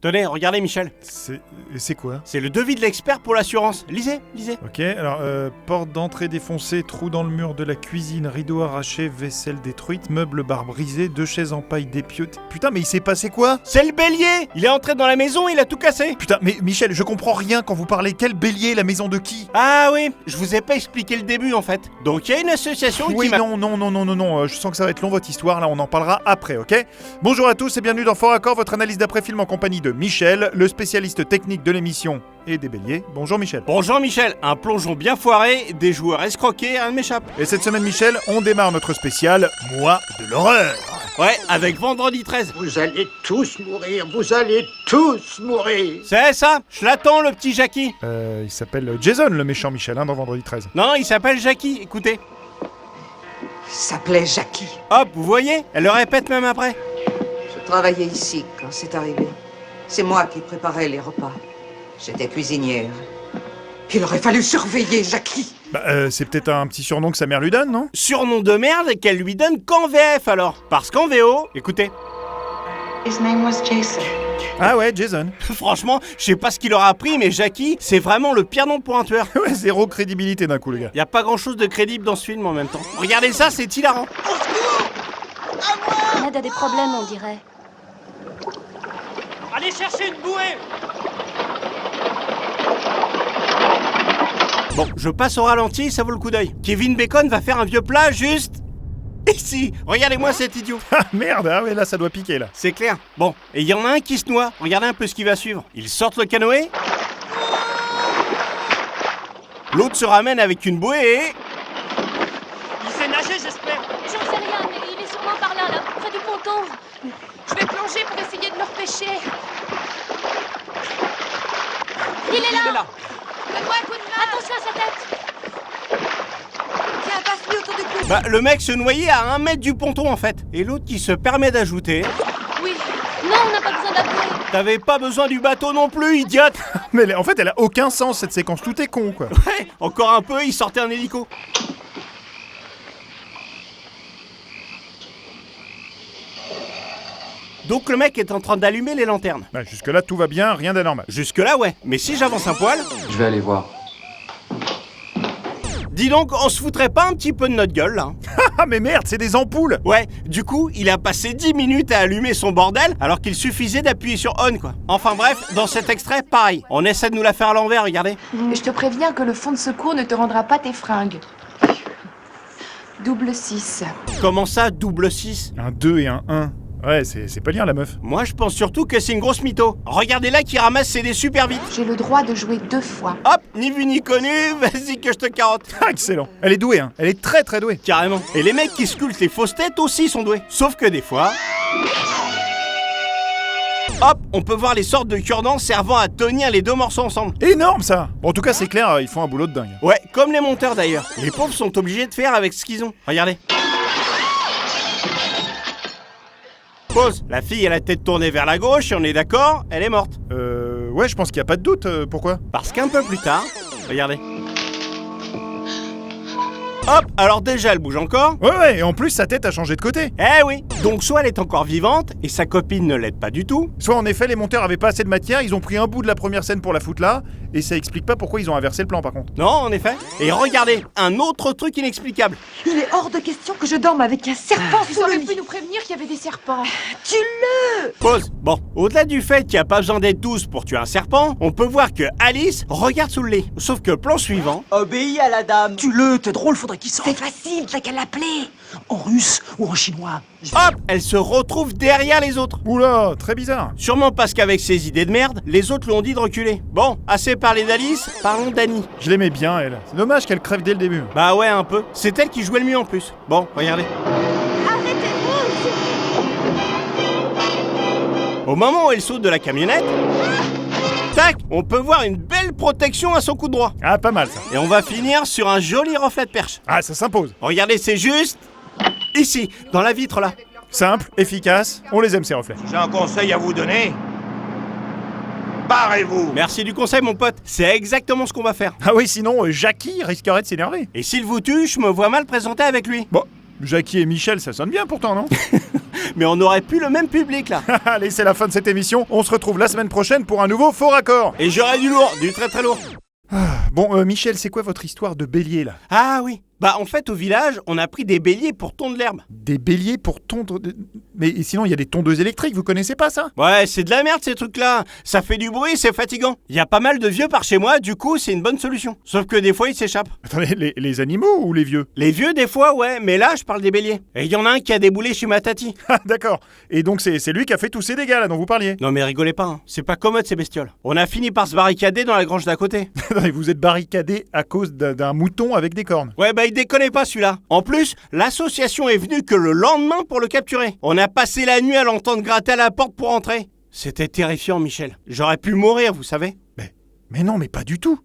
Tenez, regardez Michel. C'est quoi? C'est le devis de l'expert pour l'assurance. Lisez. Ok, alors, porte d'entrée défoncée, trou dans le mur de la cuisine, rideau arraché, vaisselle détruite, meuble bar brisé, 2 chaises en paille dépiautées. Putain, mais il s'est passé quoi? C'est le bélier. Il est entré dans la maison, il a tout cassé. Putain, mais Michel, je comprends rien quand vous parlez. Quel bélier? La maison de qui? Ah oui, je vous ai pas expliqué le début en fait. Donc il y a une association Oui, qui m'a... non, je sens que ça va être long votre histoire, là on en parlera après, ok? Bonjour à tous et bienvenue dans Fort Accord, votre analyse d'après-film en compagnie de Michel, le spécialiste technique de l'émission et des béliers. Bonjour Michel. Bonjour Michel, un plongeon bien foiré, des joueurs escroqués, rien ne m'échappe. Et cette semaine Michel, on démarre notre spécial Mois de l'horreur. Ouais, avec Vendredi 13. Vous allez tous mourir, vous allez tous mourir. C'est ça, je l'attends le petit Jackie. Il s'appelle Jason le méchant Michel, dans Vendredi 13. Non, il s'appelle Jackie, écoutez. Il s'appelait Jackie. Hop, vous voyez, elle le répète même après. Je travaillais ici quand c'est arrivé. C'est moi qui préparais les repas. J'étais cuisinière. Il aurait fallu surveiller Jackie. C'est peut-être un petit surnom que sa mère lui donne, non? Surnom de merde qu'elle lui donne qu'en VF alors. Parce qu'en VO, écoutez. His name was Jason. Ah ouais, Jason. Franchement, je sais pas ce qu'il aura appris, mais Jackie, c'est vraiment le pire nom pour un tueur. Ouais, zéro crédibilité d'un coup, le gars. Y a pas grand chose de crédible dans ce film en même temps. Regardez ça, c'est hilarant. Ned a des problèmes, on dirait. Allez chercher une bouée. Bon, je passe au ralenti, ça vaut le coup d'œil. Kevin Bacon va faire un vieux plat juste... ici. Regardez-moi cet idiot. Ah merde, ah ouais, là ça doit piquer là. C'est clair. Bon, et il y en a un qui se noie. Regardez un peu ce qui va suivre. Ils sortent le canoë. L'autre se ramène avec une bouée et... Il sait nager, j'espère. J'en sais rien, mais il est sûrement par là, près du ponton. Je vais plonger pour essayer de le repêcher. Il est là. Donne-moi un coup de main. Attention à sa tête. Tiens, passe-lui autour du cou. Bah, le mec se noyait à 1 mètre du ponton en fait. Et l'autre qui se permet d'ajouter... Oui. Non, on n'a pas besoin d'appeler. T'avais pas besoin du bateau non plus, idiote. Mais en fait, elle a aucun sens cette séquence, tout est con quoi. Ouais, encore un peu, il sortait un hélico. Donc le mec est en train d'allumer les lanternes. Bah, jusque-là, tout va bien, rien d'anormal. Jusque-là, ouais. Mais si j'avance un poil... Je vais aller voir. Dis donc, on se foutrait pas un petit peu de notre gueule, là? Ah mais merde, c'est des ampoules. Ouais, du coup, il a passé 10 minutes à allumer son bordel, alors qu'il suffisait d'appuyer sur on, quoi. Enfin bref, dans cet extrait, pareil. On essaie de nous la faire à l'envers, regardez. Et je te préviens que le fond de secours ne te rendra pas tes fringues. Double 6. Comment ça, double 6? Un 2 et un 1. Ouais, c'est pas lire la meuf. Moi, je pense surtout que c'est une grosse mytho. Regardez-la qui ramasse ses dés super vite. J'ai le droit de jouer 2 fois. Hop, ni vu ni connu, vas-y que je te carotte. Ah, excellent. Elle est douée, hein. Elle est très très douée. Carrément. Et les mecs qui sculptent les fausses têtes aussi sont doués. Sauf que des fois... Hop, on peut voir les sortes de cure-dents servant à tenir les 2 morceaux ensemble. Énorme ça. Bon, en tout cas, c'est clair, ils font un boulot de dingue. Ouais, comme les monteurs d'ailleurs. Les pauvres sont obligés de faire avec ce qu'ils ont. Regardez. Pause. La fille a la tête tournée vers la gauche et on est d'accord, elle est morte. Ouais, je pense qu'il y a pas de doute. Pourquoi? Parce qu'un peu plus tard... Regardez. Hop, alors déjà elle bouge encore. Ouais, et en plus, sa tête a changé de côté. Eh oui. Donc soit elle est encore vivante et sa copine ne l'aide pas du tout. Soit en effet, les monteurs avaient pas assez de matière, ils ont pris un bout de la première scène pour la foutre là, et ça explique pas pourquoi ils ont inversé le plan par contre. Non, en effet. Et regardez, un autre truc inexplicable. Il est hors de question que je dorme avec un serpent Ils sous le auraient lit. pu nous prévenir qu'il y avait des serpents. Tue-le. Pause. Bon, au-delà du fait qu'il n'y a pas besoin d'être douce pour tuer un serpent, on peut voir que Alice regarde sous le lit. Sauf que plan suivant... Obéis à la dame. Tue-le, t'es drôle, faudrait qu'il sorte. C'est facile, t'as qu'à l'appeler. En russe ou en chinois. Hop, elle se retrouve derrière les autres. Oula, très bizarre. Sûrement parce qu'avec ses idées de merde, les autres lui ont dit de reculer. Bon, assez parlé d'Alice, parlons d'Annie. Je l'aimais bien, elle. C'est dommage qu'elle crève dès le début. Bah ouais, un peu. C'est elle qui jouait le mieux en plus. Bon, regardez. Au moment où elle saute de la camionnette, tac, on peut voir une belle protection à son coup droit. Ah, pas mal ça. Et on va finir sur un joli reflet de perche. Ah, ça s'impose. Regardez, c'est juste... ici, dans la vitre là. Simple, efficace, on les aime ces reflets. J'ai un conseil à vous donner. Barrez-vous. Merci du conseil mon pote, c'est exactement ce qu'on va faire. Ah oui, sinon, Jackie risquerait de s'énerver. Et s'il vous tue, je me vois mal présenter avec lui. Bon, Jackie et Michel, ça sonne bien pourtant, non? Mais on aurait pu le même public là. Allez, c'est la fin de cette émission. On se retrouve la semaine prochaine pour un nouveau Faux Raccord. Et j'aurais du lourd, du très très lourd. Bon, Michel, c'est quoi votre histoire de bélier, là? Ah oui. Bah en fait au village, on a pris des béliers pour tondre l'herbe. Des béliers pour tondre... Mais sinon, il y a des tondeuses électriques, vous connaissez pas ça? Ouais, c'est de la merde ces trucs-là. Ça fait du bruit, c'est fatigant. Il y a pas mal de vieux par chez moi, du coup c'est une bonne solution. Sauf que des fois ils s'échappent. Attendez, les animaux ou les vieux? Les vieux des fois, ouais, mais là je parle des béliers. Et il y en a un qui a déboulé chez ma tati. Ah, d'accord. Et donc, c'est lui qui a fait tous ces dégâts, là, dont vous parliez? Non mais rigolez pas, hein. C'est pas commode ces bestioles. On a fini par se barricader dans la grange d'à côté. Attendez, vous êtes barricadé à cause d'un mouton avec des cornes. Ouais bah il déconnait pas celui-là. En plus, l'association est venue que le lendemain pour le capturer. On a passé la nuit à l'entendre gratter à la porte pour entrer. C'était terrifiant, Michel. J'aurais pu mourir, vous savez. Mais non, mais pas du tout.